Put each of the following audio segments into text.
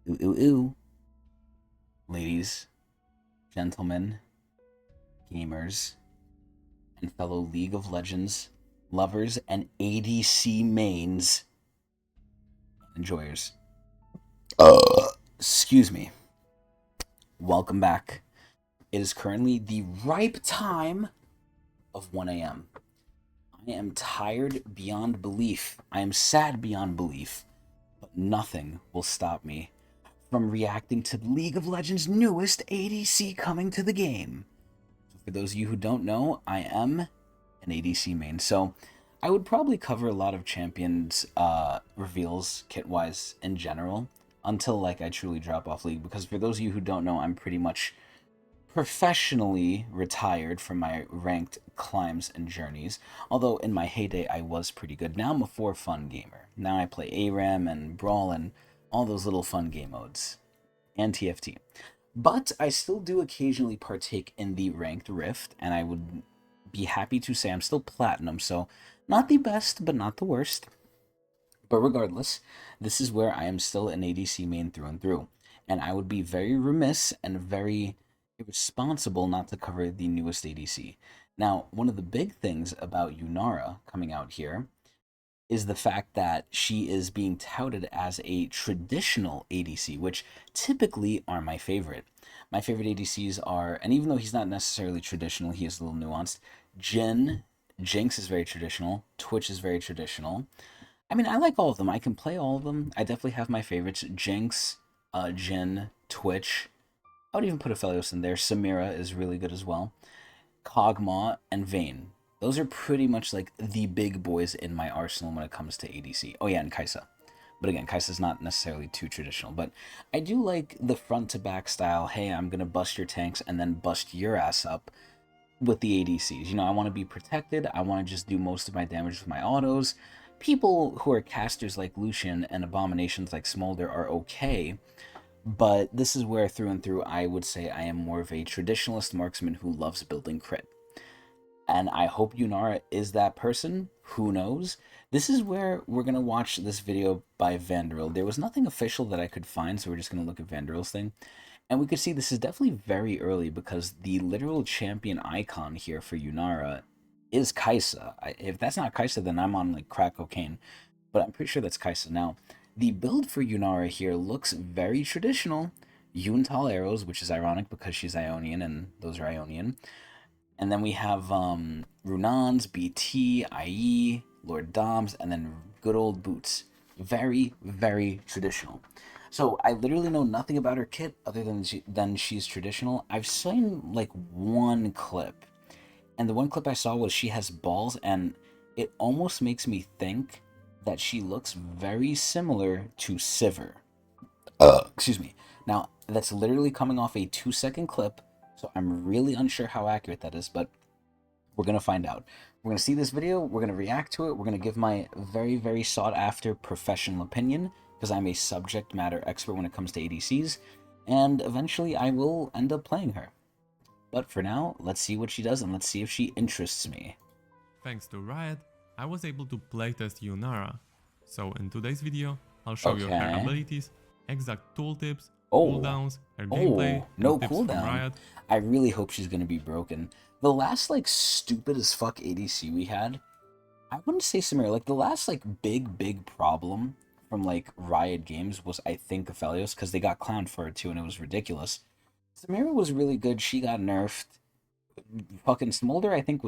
Ooh, ooh, ooh. Ladies, gentlemen, gamers, and fellow League of Legends lovers and ADC mains enjoyers. Excuse me. Welcome back. It is currently the ripe time of 1 a.m. I am tired beyond belief. I am sad beyond belief. But nothing will stop me from reacting to League of Legends' newest ADC coming to the game. For those of you who don't know, I am an ADC main, so I would probably cover a lot of champions reveals kit-wise in general until like I truly drop off League, because for those of you who don't know, I'm pretty much professionally retired from my ranked climbs and journeys, although in my heyday I was pretty good. Now I'm a for fun gamer. Now I play ARAM and Brawl and all those little fun game modes, and TFT. But I still do occasionally partake in the ranked rift, and I would be happy to say I'm still platinum, so not the best, but not the worst. But regardless, this is where I am still an ADC main through and through, and I would be very remiss and very irresponsible not to cover the newest ADC. Now, one of the big things about Yunara coming out here is the fact that she is being touted as a traditional ADC, which typically are my favorite. My favorite ADCs are, and even though he's not necessarily traditional, he is a little nuanced. Jin, Jinx is very traditional. Twitch is very traditional. I mean, I like all of them. I can play all of them. I definitely have my favorites. Jinx, Jin, Twitch. I would even put Aphelios in there. Samira is really good as well. Kog'Maw, and Vayne. Those are pretty much like the big boys in my arsenal when it comes to ADC. Oh yeah, and Kai'Sa. But again, Kai'Sa's not necessarily too traditional. But I do like the front to back style. Hey, I'm gonna bust your tanks and then bust your ass up with the ADCs. You know, I want to be protected. I want to just do most of my damage with my autos. People who are casters like Lucian and abominations like Smolder are okay, but this is where through and through I would say I am more of a traditionalist marksman who loves building crit. And I hope Yunara is that person. Who knows? This is where we're going to watch this video by Vanderil. There was nothing official that I could find, so we're just going to look at Vanderil's thing. And we could see this is definitely very early because the literal champion icon here for Yunara is Kai'Sa. If that's not Kai'Sa, then I'm on like crack cocaine. But I'm pretty sure that's Kai'Sa. Now, the build for Yunara here looks very traditional. Yuntal arrows, which is ironic because she's Ionian and those are Ionian. And then we have Runans, BT, IE, Lord Doms, and then good old Boots. Very, very traditional. So I literally know nothing about her kit other than she's traditional. I've seen like one clip, and the one clip I saw was she has balls, and it almost makes me think that she looks very similar to Sivir. Excuse me. Now, that's literally coming off a 2-second clip, so I'm really unsure how accurate that is, but we're going to find out. We're going to see this video, we're going to react to it, we're going to give my very, very sought after professional opinion, because I'm a subject matter expert when it comes to ADCs, and eventually I will end up playing her. But for now, let's see what she does and let's see if she interests me. Thanks to Riot, I was able to playtest Yunara. So in today's video, I'll show you her Okay. abilities, exact tooltips, Oh. cooldowns, her gameplay, Oh, no and tips from cooldown. Riot. I really hope she's gonna be broken. The last like stupid as fuck ADC we had, I wouldn't say Samira. Like the last like big problem from like Riot Games was I think Aphelios because they got clowned for it too and it was ridiculous. Samira was really good. She got nerfed. Fucking Smolder I think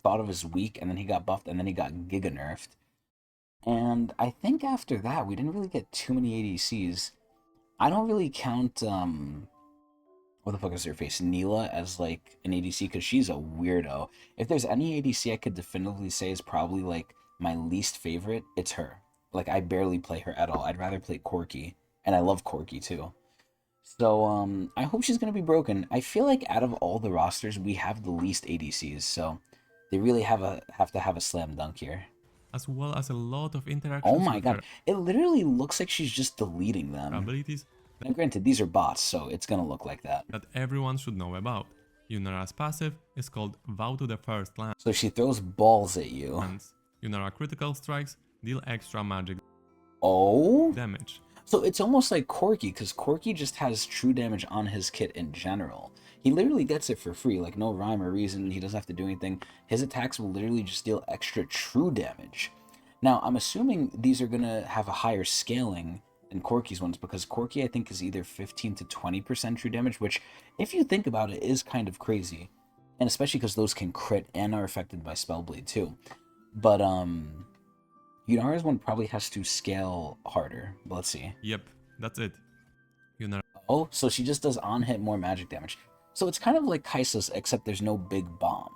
thought of as weak and then he got buffed and then he got giga nerfed. And I think after that we didn't really get too many ADCs. I don't really count what the fuck is her face? Neela as like an ADC because she's a weirdo. If there's any ADC I could definitively say is probably like my least favorite, it's her. Like I barely play her at all. I'd rather play Corki, and I love Corki too. So I hope she's gonna be broken. I feel like out of all the rosters, we have the least ADCs, so they really have to have a slam dunk here. As well as a lot of Oh interactions my with god, her it literally looks like she's just deleting them. abilities Now, granted, these are bots, so it's gonna look like that. that everyone should know about. Yunara's passive is called Vow to the First So she throws balls at you. Lance. Yunara critical strikes deal extra magic Oh? damage. So it's almost like Corki, because Corki just has true damage on his kit in general. He literally gets it for free, like no rhyme or reason. He doesn't have to do anything. His attacks will literally just deal extra true damage. Now, I'm assuming these are going to have a higher scaling than Corki's ones, because Corki, I think, is either 15 to 20% true damage, which, if you think about it, is kind of crazy. And especially because those can crit and are affected by Spellblade, too. But, Yunara's one probably has to scale harder. But let's see. Yep, that's it. Yunara Oh, so she just does on-hit more magic damage. So it's kind of like Kaisa's, except there's no big bomb.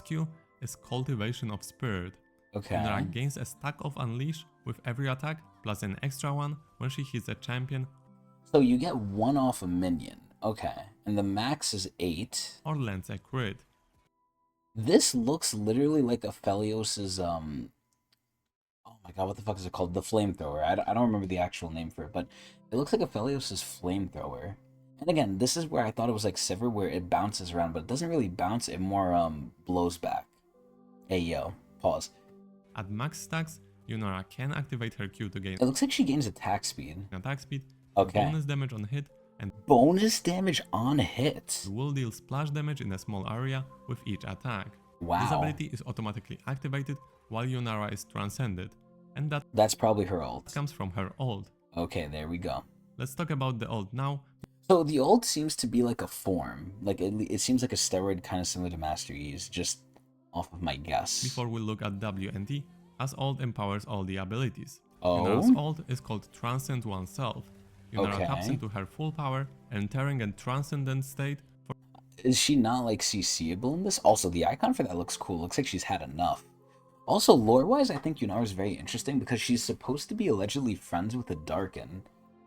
Q is Cultivation of Spirit. Okay. Yunara gains a stack of Unleash with every attack, plus an extra one when she hits a champion. So you get one off a minion. Okay. And the max is 8. Or lands a crit. This looks literally like Aphelios's, oh my god, what the fuck is it called? The flamethrower. I don't remember the actual name for it, but it looks like Aphelios's flamethrower. And again, this is where I thought it was like Sivir, where it bounces around, but it doesn't really bounce, it more, blows back. Hey, yo. Pause. At max stacks, Yunara can activate her Q to gain It looks like she gains attack speed. attack speed, Okay. bonus damage on hit, and Bonus damage on hit. will deal splash damage in a small area with each attack. Wow. This ability is automatically activated while Yunara is transcended, and That's probably her ult. comes from her ult. Okay, there we go. Let's talk about the ult now. So the ult seems to be like a form. Like it seems like a steroid kind of similar to Master Yi's, just off of my guess. Before we look at W and T, as ult empowers all the abilities. Oh? Yunara's ult is called Transcend Oneself. Yunara Okay. taps into her full power, entering a transcendent state for Is she not like CCable in this? Also, the icon for that looks cool. Looks like she's had enough. Also, lore-wise, I think Yunara is very interesting because she's supposed to be allegedly friends with a Darkin,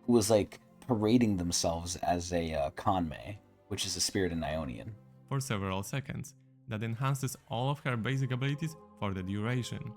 who was like parading themselves as a Conmay, which is a spirit in Ionian. for several seconds. That enhances all of her basic abilities for the duration.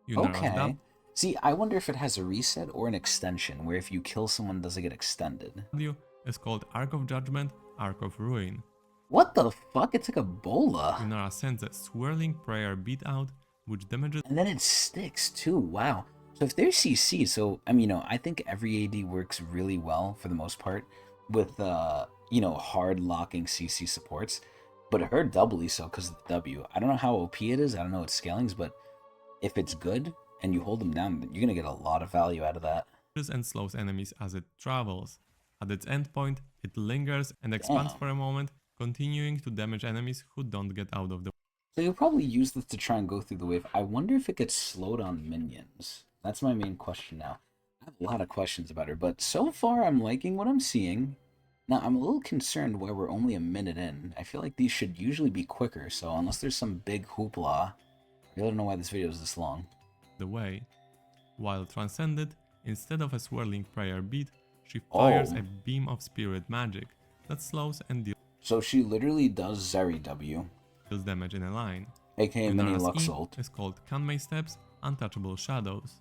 Yunara's Okay. See, I wonder if it has a reset or an extension, where if you kill someone, does it get extended? W is called Arc of Judgment, Arc of Ruin. What the fuck? It's like a bola. Yunara sends a swirling prayer beat out, which damages And then it sticks too. Wow. So if there's CC, so I mean, I think every AD works really well for the most part with hard locking CC supports, but her doubly so because of the W. I don't know how OP it is. I don't know its scalings, but if it's good and you hold them down, you're gonna get a lot of value out of that. and slows enemies as it travels. At its endpoint, it lingers and expands Damn. for a moment, continuing to damage enemies who don't get out of the way. So you'll probably use this to try and go through the wave. I wonder if it gets slowed on minions. That's my main question now. I have a lot of questions about her, but so far I'm liking what I'm seeing. Now, I'm a little concerned why we're only a minute in. I feel like these should usually be quicker, so unless there's some big hoopla, I really don't know why this video is this long. While transcended, instead of a swirling prayer beat, she fires Oh. a beam of spirit magic that slows and So she literally does Zeri W, deals damage in a line. aka Mini Yunara's Lux E ult. is called Kanmei Steps, Untouchable Shadows.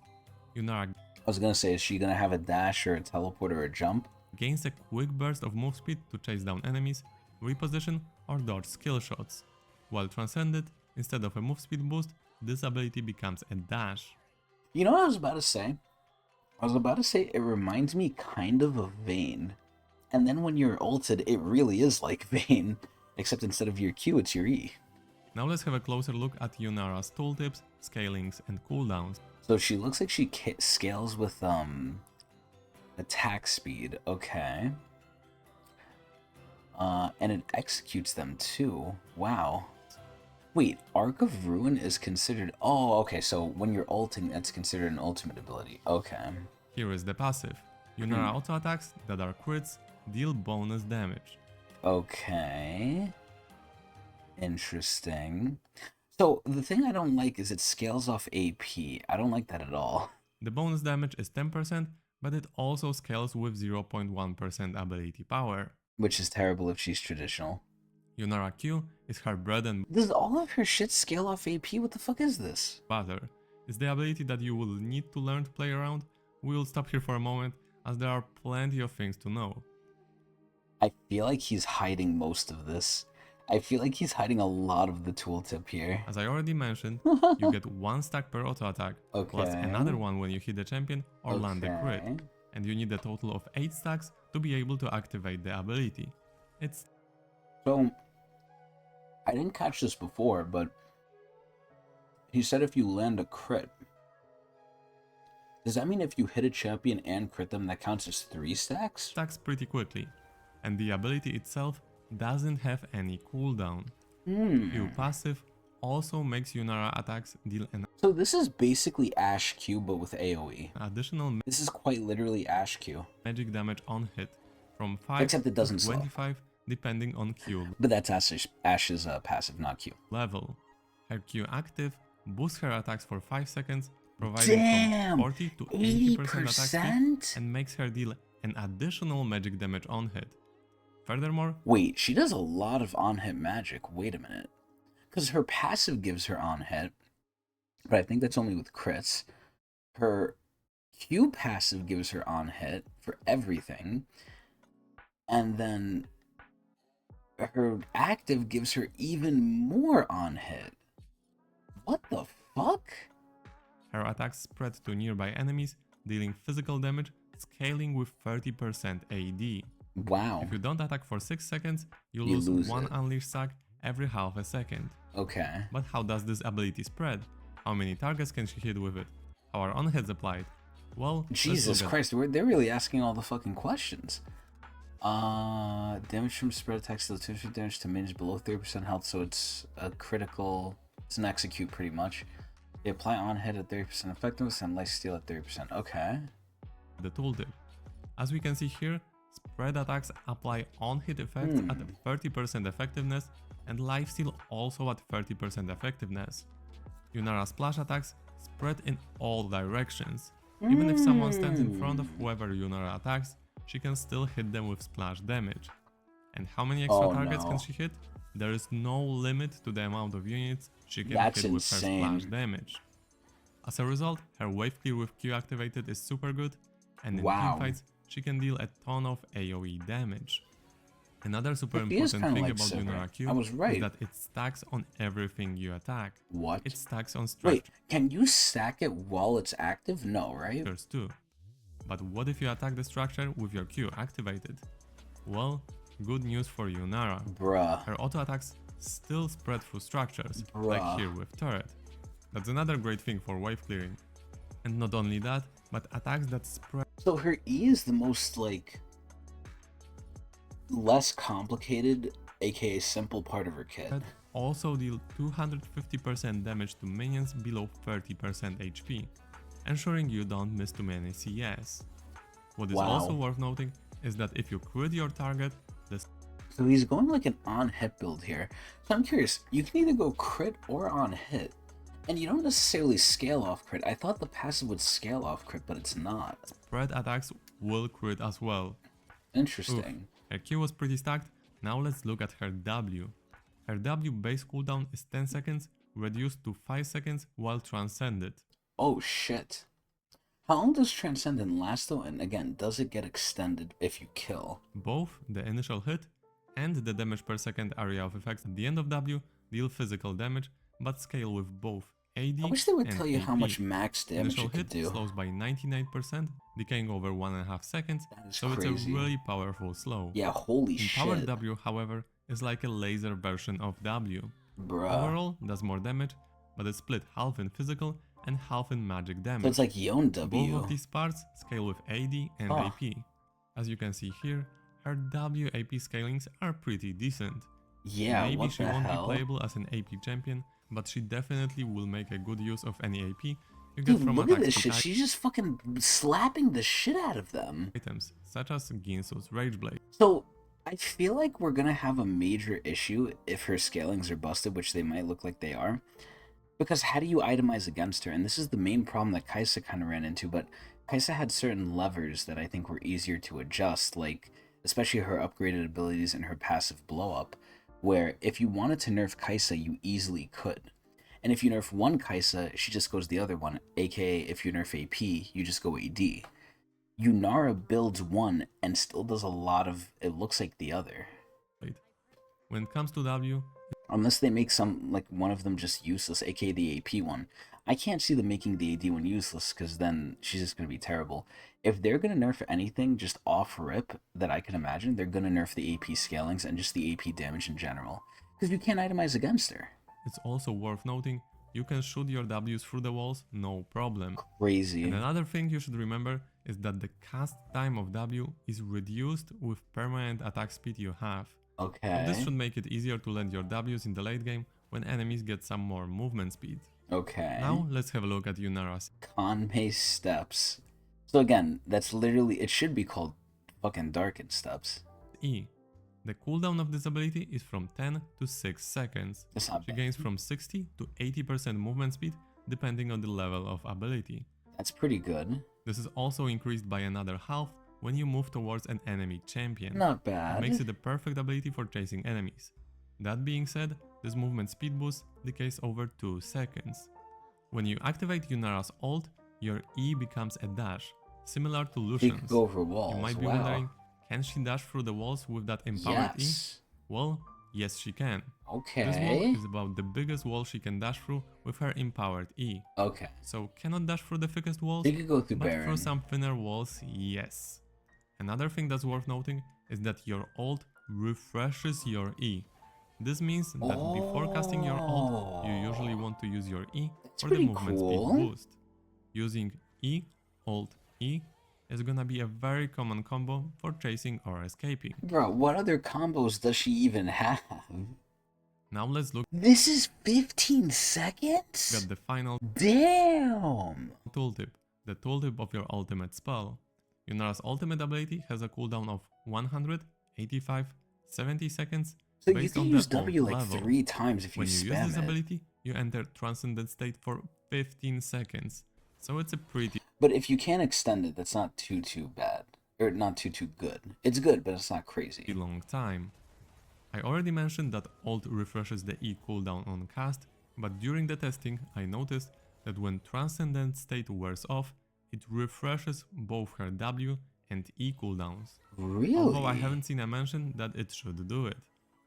Yunara I was gonna say, is she gonna have a dash or a teleport or a jump? gains a quick burst of move speed to chase down enemies, reposition, or dodge skill shots. While transcended, instead of a move speed boost, this ability becomes a dash. You know what I was about to say? I was about to say it reminds me kind of Vayne. And then when you're ulted, it really is like Vayne. Except instead of your Q, it's your E. Now let's have a closer look at Yunara's tooltips, scalings, and cooldowns. So she looks like she scales with, attack speed. Okay. And it executes them too. Wow. Wait, Arc of Ruin is considered... Oh, okay, so when you're ulting, that's considered an ultimate ability. Okay. Here is the passive. Yunara auto attacks that are crits deal bonus damage. Okay. Interesting. So, the thing I don't like is it scales off AP. I don't like that at all. The bonus damage is 10%, but it also scales with 0.1% ability power. Which is terrible if she's traditional. Yunara Q is her bread and Does all of her shit scale off AP? What the fuck is this? butter. It's the ability that you will need to learn to play around. We will stop here for a moment, as there are plenty of things to know. I feel like he's hiding most of this. I feel like he's hiding a lot of the tooltip here. As I already mentioned, you get 1 stack per auto attack, plus Okay. another one when you hit the champion or land a crit. and you need a total of 8 stacks to be able to activate the ability. It's So, I didn't catch this before, but he said if you land a crit, does that mean if you hit a champion and crit them, that counts as 3 stacks? stacks pretty quickly, and the ability itself doesn't have any cooldown. Q passive also makes Yunara attacks deal an So this is basically Ash Q, but with AoE. additional This is quite literally Ash Q. magic damage on hit, from 5 Except it to doesn't slow. 25 depending on Q But that's Ash's passive, not Q. level. Her Q active boosts her attacks for 5 seconds, providing Damn! from 40 to 80% attack speed, 80%? and makes her deal an additional magic damage on hit. Furthermore, Wait, she does a lot of on-hit magic. Wait a minute. Because her passive gives her on-hit, but I think that's only with crits. Her Q passive gives her on-hit for everything. And then her active gives her even more on-hit. What the fuck? her attacks spread to nearby enemies, dealing physical damage, scaling with 30% AD. Wow. If you don't attack for 6 seconds, you You lose lose 1 it. unleashed stack every half a second. Okay. But how does this ability spread? How many targets can she hit with it? How are on-hits applied? Well, let's Jesus look at Christ, they're really asking all the fucking questions. Damage from spread attacks deal 2% damage to minions below 30% health, so it's a critical. It's an execute pretty much. They apply on hit at 30% effectiveness and lifesteal at 30%. Okay. the tooltip. As we can see here, spread attacks apply on-hit effects at 30% effectiveness and lifesteal also at 30% effectiveness. Yunara splash attacks spread in all directions. Even if someone stands in front of whoever Yunara attacks, she can still hit them with splash damage. And how many extra targets can she hit? There is no limit to the amount of units she can That's hit with her insane. splash damage. As a result, her wave clear with Q activated is super good, and in Wow. teamfights she can deal a ton of AoE damage. Another super She is important kinda thing like about Silver. Yunara Q I was right. is that it stacks on everything you attack. What? It stacks on structures Wait, can you stack it while it's active? No, right? too. But what if you attack the structure with your Q activated? Well, good news for Yunara. Bruh. Her auto attacks still spread through structures, Bruh. like here with turret. That's another great thing for wave clearing. And not only that, but attacks that spread So her E is the most, like, less complicated, aka simple part of her kit. also deal 250% damage to minions below 30% HP, ensuring you don't miss too many CS. What is Wow. also worth noting is that if you crit your target, the So he's going like an on-hit build here. So I'm curious, you can either go crit or on-hit. And you don't necessarily scale off crit. I thought the passive would scale off crit, but it's not. spread attacks will crit as well. Interesting. Her Q was pretty stacked, now let's look at her W. Her W base cooldown is 10 seconds, reduced to 5 seconds while transcended. Oh shit. How long does Transcendent last though? And again, does it get extended if you kill? Both the initial hit and the damage per second area of effects at the end of W deal physical damage, but scale with both AD I wish they would and tell you how AP. much max damage Initial it could hit do. slows by 99%, decaying over 1.5 seconds, That is so it's crazy. a really powerful slow. Yeah, holy Empowered shit. W, however, is like a laser version of W. Bruh. Overall, does more damage, but it's split half in physical and half in magic So damage. it's like Yon Both W. of these parts scale with AD and Oh. AP. As you can see here, her W AP scalings are pretty decent. Yeah, Maybe what she the won't hell? be playable as an AP champion, but she definitely will make a good use of any AP you get Dude, from look at attack this speed shit. She's just fucking slapping the shit out of them. items, such as Ginsu's Rage Blade. So, I feel like we're gonna have a major issue if her scalings are busted, which they might look like they are. Because how do you itemize against her? And this is the main problem that Kaisa kind of ran into, but Kaisa had certain levers that I think were easier to adjust, like especially her upgraded abilities and her passive blow up, where if you wanted to nerf Kaisa, you easily could. And if you nerf one Kaisa, she just goes the other one, aka if you nerf AP, you just go AD. Yunara builds one and still does a lot of, it looks like the other. When it comes to W, Unless they make some, like one of them just useless, aka the AP one. I can't see them making the AD1 useless, because then she's just going to be terrible. If they're going to nerf anything just off rip that I can imagine, they're going to nerf the AP scalings and just the AP damage in general. Because you can't itemize against her. It's also worth noting, you can shoot your Ws through the walls, no problem. Crazy. And another thing you should remember is that the cast time of W is reduced with permanent attack speed you have. Okay. So this should make it easier to land your Ws in the late game when enemies get some more movement speed. Okay. Now let's have a look at Yunara's Conmay steps. So again, that's literally, it should be called fucking Darkened steps. E. The cooldown of this ability is from 10 to 6 seconds. That's not She bad. gains from 60 to 80% movement speed depending on the level of ability. That's pretty good. This is also increased by another half when you move towards an enemy champion. Not bad. It makes it a perfect ability for chasing enemies. That being said, this movement speed boost decays over 2 seconds. When you activate Yunara's ult, your E becomes a dash, similar to She Lucian's. could go over walls. You might be wow. wondering, can she dash through the walls with that empowered Yes. E? Well, yes she can. Okay. This wall is about the biggest wall she can dash through with her empowered E. Okay. So cannot dash through the thickest walls, She could go through but Baron. through some thinner walls, yes. Another thing that's worth noting is that your ult refreshes your E. This means that before casting your ult, you usually want to use your E for the pretty movement cool. speed boost. Using E, ult, E is gonna be a very common combo for chasing or escaping. Bro, what other combos does she even have? Now let's look This is 15 seconds? at the final Damn! tooltip, the tooltip of your ultimate spell. Yunara's ultimate ability has a cooldown of 100, 85, 70 seconds So you based can on use the ult W like level. 3 times if you When you use spam this it. ability, you enter Transcendent State for 15 seconds. So it's a pretty But if you can extend it, that's not too bad. Or not too good. It's good, but it's not crazy. long time. I already mentioned that ult refreshes the E cooldown on cast, but during the testing I noticed that when Transcendent State wears off, it refreshes both her W and E cooldowns. Really? Although I haven't seen a mention that it should do it.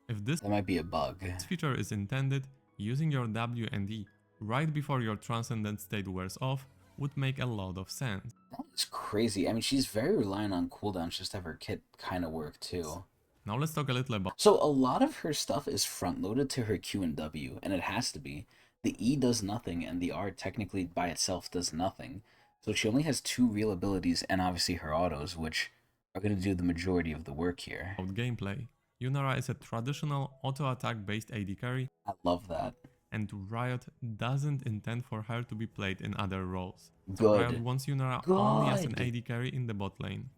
If this That might be a bug. feature is intended, using your W and E right before your Transcendent State wears off would make a lot of sense. That's crazy. I mean, she's very reliant on cooldowns just to have her kit kind of work too. Now let's talk a little about So a lot of her stuff is front-loaded to her Q and W, and it has to be. The E does nothing, and the R technically by itself does nothing. So she only has 2 real abilities, and obviously her autos, which are going to do the majority of the work here. gameplay. Yunara is a traditional auto-attack based AD carry, I love that. and Riot doesn't intend for her to be played in other roles. Good. Riot wants Yunara only as an Good. AD carry in the bot lane.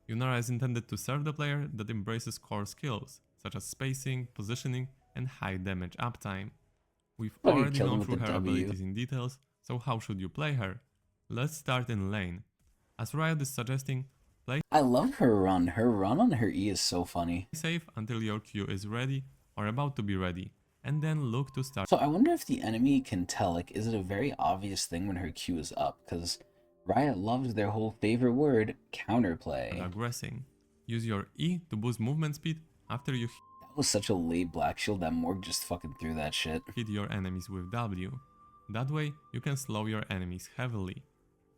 Yunara is intended to serve the player that embraces core skills, such as spacing, positioning, and high damage uptime. We've Probably already kill him gone with through the her W. abilities in details, so how should you play her? Let's start in lane. As Riot is suggesting, play I love her run. Her run on her E is so funny. safe until your Q is ready or about to be ready, and then look to start So I wonder if the enemy can tell, like, is it a very obvious thing when her Q is up? Because Riot loves their whole favorite word, counterplay. aggressing. Use your E to boost movement speed after you That was such a late Black Shield that Morg just fucking threw that shit. hit your enemies with W. That way, you can slow your enemies heavily.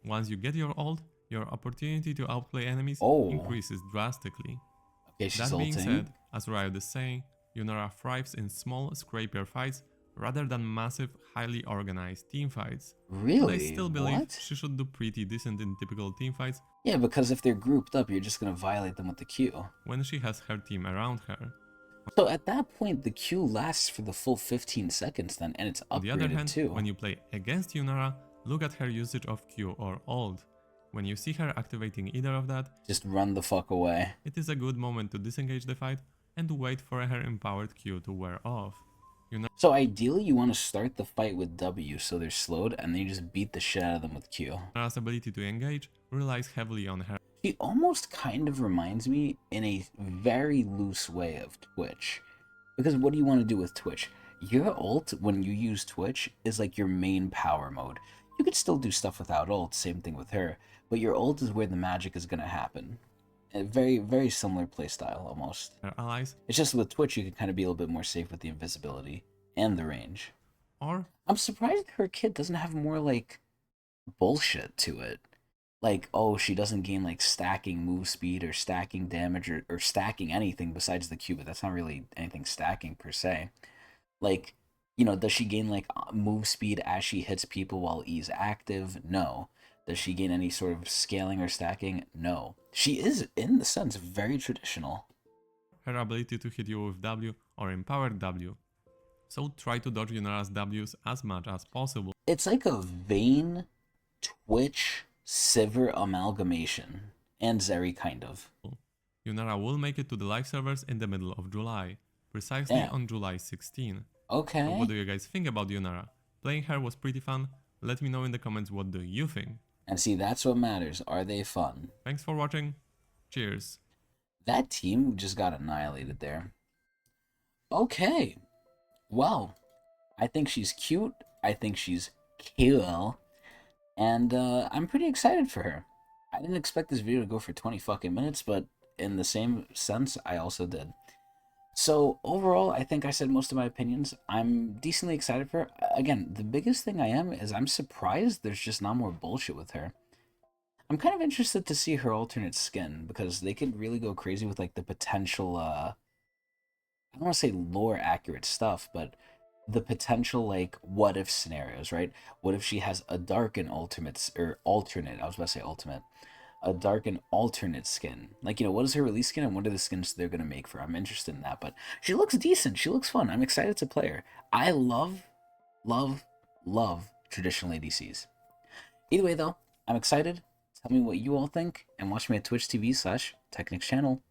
Once you get your ult, your opportunity to outplay enemies Oh. increases drastically. Okay, she's That being ulting. said, as Riot is saying, Yunara thrives in small scraper fights rather than massive, highly organized teamfights. Really? But I still believe What? she should do pretty decent in typical teamfights Yeah, because if they're grouped up, you're just gonna violate them with the Q. when she has her team around her. So at that point, the Q lasts for the full 15 seconds then, and it's On the other upgraded hand, too. when you play against Yunara, look at her usage of Q or ult. When you see her activating either of that, Just run the fuck away. it is a good moment to disengage the fight and wait for her empowered Q to wear off. So ideally, you want to start the fight with W so they're slowed, and then you just beat the shit out of them with Q. Yunara's ability to engage relies heavily on her She almost kind of reminds me in a very loose way of Twitch. Because what do you want to do with Twitch? Your ult, when you use Twitch, is like your main power mode. You could still do stuff without ult, same thing with her. But your ult is where the magic is going to happen. A very, very similar playstyle, almost. allies. It's just with Twitch, you can kind of be a little bit more safe with the invisibility and the range. Or I'm surprised her kit doesn't have more like bullshit to it. Like, oh, she doesn't gain like stacking move speed or stacking damage or stacking anything besides the Q, but that's not really anything stacking per se. Like, does she gain like move speed as she hits people while E's active? No. Does she gain any sort of scaling or stacking? No. She is, in the sense, very traditional. her ability to hit you with W or empowered W. So try to dodge Yunara's Ws as much as possible. It's like a Vayne, Twitch, Sivir amalgamation. And Zeri, kind of. Yunara will make it to the live servers in the middle of July, precisely Damn. on July 16. Okay. So what do you guys think about Yunara? Playing her was pretty fun. Let me know in the comments what do you think. And see, that's what matters. Are they fun? Thanks for watching. Cheers. That team just got annihilated there. Okay. Well, I think she's cute. I think she's cool. And I'm pretty excited for her. I didn't expect this video to go for 20 fucking minutes, but in the same sense, I also did. So overall, I think I said most of my opinions. I'm decently excited for her. Again, the biggest thing I am is I'm surprised there's just not more bullshit with her. I'm kind of interested to see her alternate skin, because they could really go crazy with like the potential, I don't want to say lore accurate stuff, but the potential like what if scenarios, right? What if she has a dark and ultimate, or alternate, I was about to say ultimate, a dark and alternate skin. Like, what is her release skin and what are the skins they're going to make for her? I'm interested in that, but she looks decent. She looks fun. I'm excited to play her. I love, love, love traditional ADCs. Either way though, I'm excited. Tell me what you all think and watch me at Twitch TV/Tecnics channel.